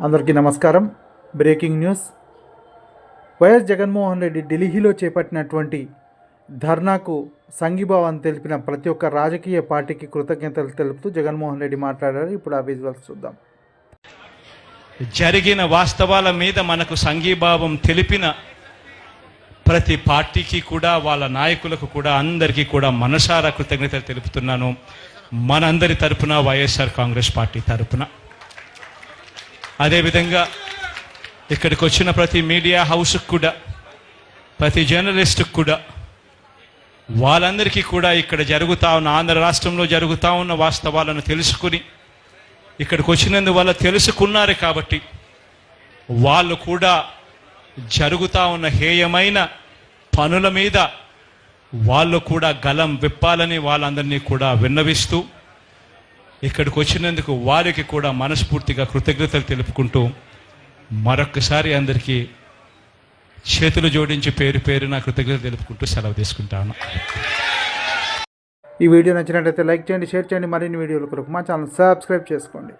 అందరికీ నమస్కారం. Breaking news. YS Jaganmohan Reddy ఢిల్లీలో చేపట్టినటువంటి ధర్నాకు సంఘీభావం తెలిపిన ప్రతి ఒక్క రాజకీయ పార్టీకి కృతజ్ఞతలు తెలుపుతూ జగన్మోహన్ రెడ్డి మాట్లాడారు. ఇప్పుడు ఆ విజువల్స్ చూద్దాం. జరిగిన వాస్తవాల మీద మనకు సంఘీభావం తెలిపిన ప్రతి పార్టీకి కూడా, వాళ్ళ నాయకులకు కూడా, అందరికీ కూడా మనసారా కృతజ్ఞతలు తెలుపుతున్నాను. మనందరి తరపున, వైఎస్ఆర్ కాంగ్రెస్ పార్టీ తరపున. అదేవిధంగా ఇక్కడికి వచ్చిన ప్రతి మీడియా హౌస్కి కూడా, ప్రతి జర్నలిస్టుకు కూడా, వాళ్ళందరికీ కూడా ఇక్కడ జరుగుతూ ఉన్న, ఆంధ్ర రాష్ట్రంలో జరుగుతూ ఉన్న వాస్తవాలను తెలుసుకుని ఇక్కడికి వచ్చినందువల్ల తెలుసుకున్నారు కాబట్టి వాళ్ళు కూడా జరుగుతూ ఉన్న హేయమైన పనుల మీద వాళ్ళు కూడా గలం విప్పాలని వాళ్ళందరినీ కూడా విన్నవిస్తూ ఇక్కడికి వచ్చినందుకు వారికి కూడా మనస్ఫూర్తిగా కృతజ్ఞతలు తెలుపుకుంటూ మరొక్కసారి అందరికీ చేతులు జోడించి పేరు పేరున కృతజ్ఞతలు తెలుపుకుంటూ సెలవు తీసుకుంటాను. ఈ వీడియో నచ్చినట్లయితే లైక్ చేయండి, షేర్ చేయండి. మరిన్ని వీడియోల కొరకు మా ఛానల్ సబ్స్క్రైబ్ చేసుకోండి.